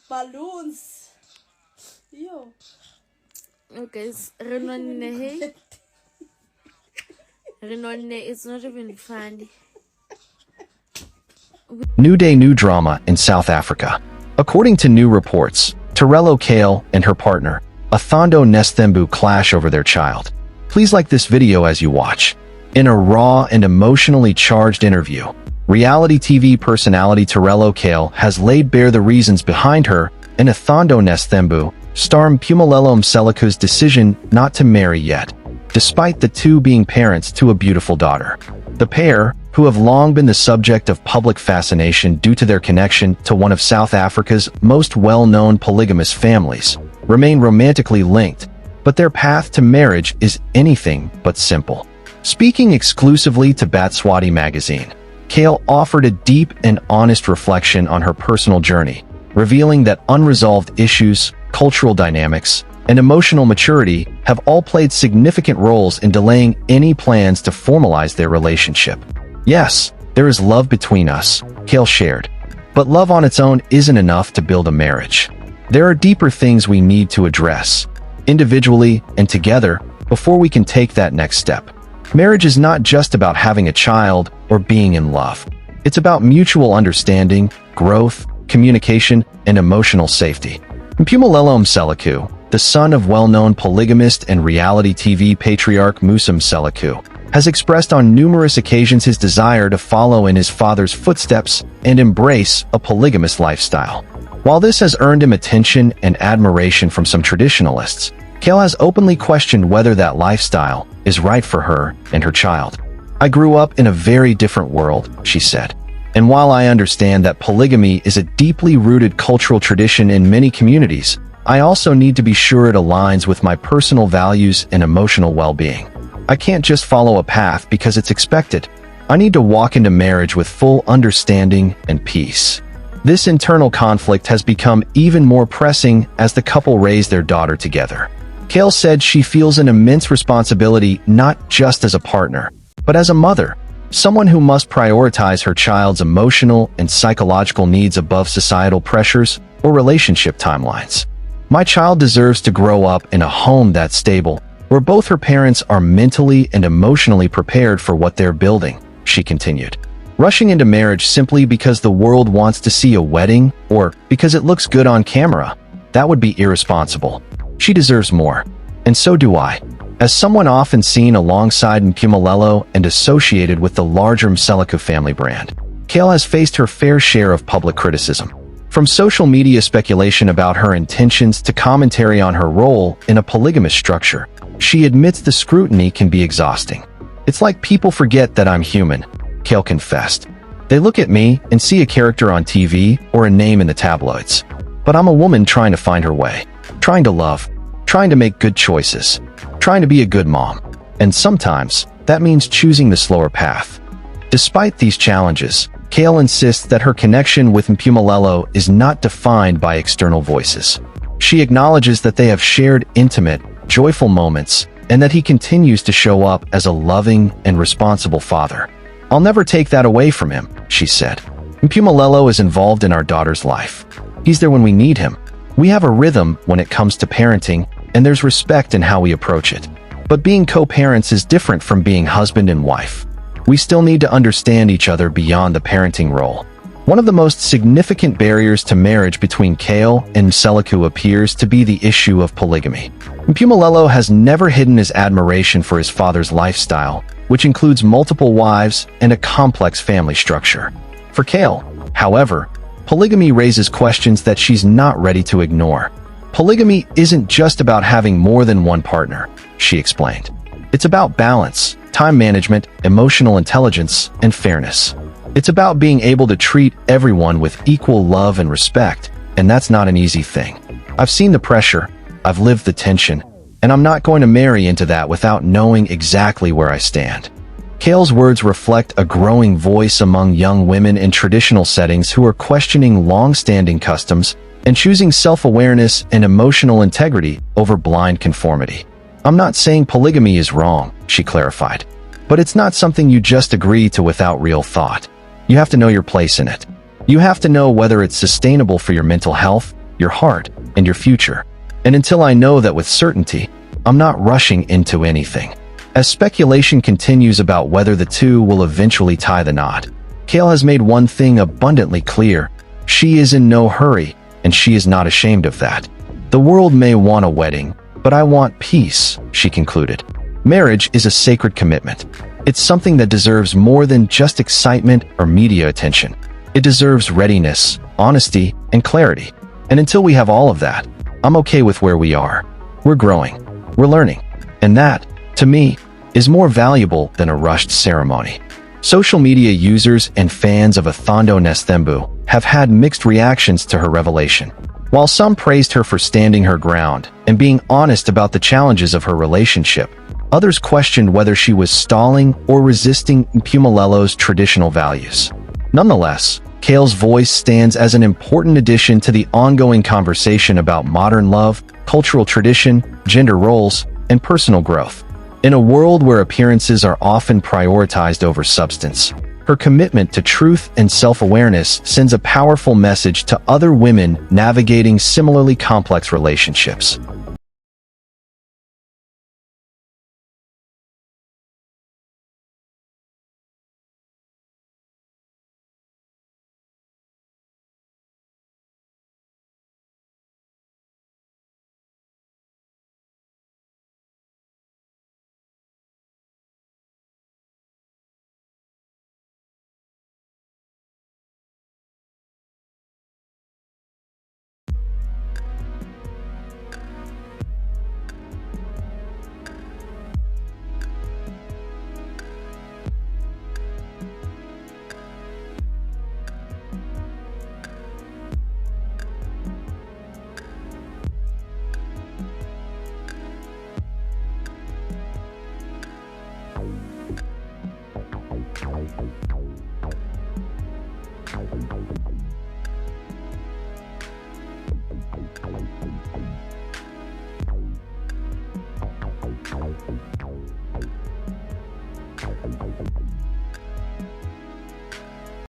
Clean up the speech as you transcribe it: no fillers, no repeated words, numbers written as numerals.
balloons. Yo. Okay, Renone, it's not even funny. New day, new drama in South Africa. According to new reports, Tirelo Kale and her partner, Uthando Nes'thembu, clash over their child. Please like this video as you watch. In a raw and emotionally charged interview, reality TV personality Tirelo Kale has laid bare the reasons behind her and Uthando Nes'thembu, star Mpumelelo Mselaku's decision not to marry yet, despite the two being parents to a beautiful daughter. The pair, who have long been the subject of public fascination due to their connection to one of South Africa's most well-known polygamous families, remain romantically linked, but their path to marriage is anything but simple. Speaking exclusively to Batswati magazine, Kale offered a deep and honest reflection on her personal journey, revealing that unresolved issues, cultural dynamics, and emotional maturity have all played significant roles in delaying any plans to formalize their relationship. Yes, there is love between us, Kale shared, but love on its own isn't enough to build a marriage. There are deeper things we need to address, individually and together, before we can take that next step. Marriage is not just about having a child or being in love. It's about mutual understanding, growth, communication, and emotional safety. Mpumelelo Mselaku, the son of well-known polygamist and reality TV patriarch Musa Mselaku, has expressed on numerous occasions his desire to follow in his father's footsteps and embrace a polygamous lifestyle. While this has earned him attention and admiration from some traditionalists, Kale has openly questioned whether that lifestyle is right for her and her child. "I grew up in a very different world," she said. "And while I understand that polygamy is a deeply rooted cultural tradition in many communities, I also need to be sure it aligns with my personal values and emotional well-being. I can't just follow a path because it's expected. I need to walk into marriage with full understanding and peace." This internal conflict has become even more pressing as the couple raise their daughter together. Kale said she feels an immense responsibility not just as a partner, but as a mother, someone who must prioritize her child's emotional and psychological needs above societal pressures or relationship timelines. "My child deserves to grow up in a home that's stable, where both her parents are mentally and emotionally prepared for what they're building," she continued. Rushing into marriage simply because the world wants to see a wedding or because it looks good on camera, that would be irresponsible. She deserves more. And so do I. As someone often seen alongside Mpumelelo and associated with the larger Mselaku family brand, Kale has faced her fair share of public criticism. From social media speculation about her intentions to commentary on her role in a polygamous structure, she admits the scrutiny can be exhausting. "It's like people forget that I'm human," Kale confessed. "They look at me and see a character on TV or a name in the tabloids. But I'm a woman trying to find her way, trying to love, trying to make good choices, trying to be a good mom. And sometimes, that means choosing the slower path." Despite these challenges, Kale insists that her connection with Mpumelelo is not defined by external voices. She acknowledges that they have shared intimate, joyful moments, and that he continues to show up as a loving and responsible father. "I'll never take that away from him," she said. "Mpumelelo is involved in our daughter's life. He's there when we need him. We have a rhythm when it comes to parenting, and there's respect in how we approach it. But being co-parents is different from being husband and wife. We still need to understand each other beyond the parenting role." One of the most significant barriers to marriage between Kale and Mselaku appears to be the issue of polygamy. Mpumelelo has never hidden his admiration for his father's lifestyle, which includes multiple wives and a complex family structure. For Kale, however, polygamy raises questions that she's not ready to ignore. "Polygamy isn't just about having more than one partner," she explained. "It's about balance, time management, emotional intelligence, and fairness. It's about being able to treat everyone with equal love and respect, and that's not an easy thing. I've seen the pressure, I've lived the tension, and I'm not going to marry into that without knowing exactly where I stand." Kale's words reflect a growing voice among young women in traditional settings who are questioning long-standing customs and choosing self-awareness and emotional integrity over blind conformity. "I'm not saying polygamy is wrong," she clarified, "but it's not something you just agree to without real thought. You have to know your place in it. You have to know whether it's sustainable for your mental health, your heart, and your future. And until I know that with certainty, I'm not rushing into anything. As speculation continues about whether the two will eventually tie the knot, Kale has made one thing abundantly clear. She is in no hurry, and she is not ashamed of that. The world may want a wedding, but I want peace, she concluded. Marriage is a sacred commitment. It's something that deserves more than just excitement or media attention. It deserves readiness, honesty, and clarity. And until we have all of that, I'm okay with where we are. We're growing. We're learning. And that, to me, is more valuable than a rushed ceremony. Social media users and fans of Uthando Nes'thembu have had mixed reactions to her revelation. While some praised her for standing her ground and being honest about the challenges of her relationship, others questioned whether she was stalling or resisting Mpumalela's traditional values. Nonetheless, Kale's voice stands as an important addition to the ongoing conversation about modern love, cultural tradition, gender roles, and personal growth. In a world where appearances are often prioritized over substance, her commitment to truth and self-awareness sends a powerful message to other women navigating similarly complex relationships.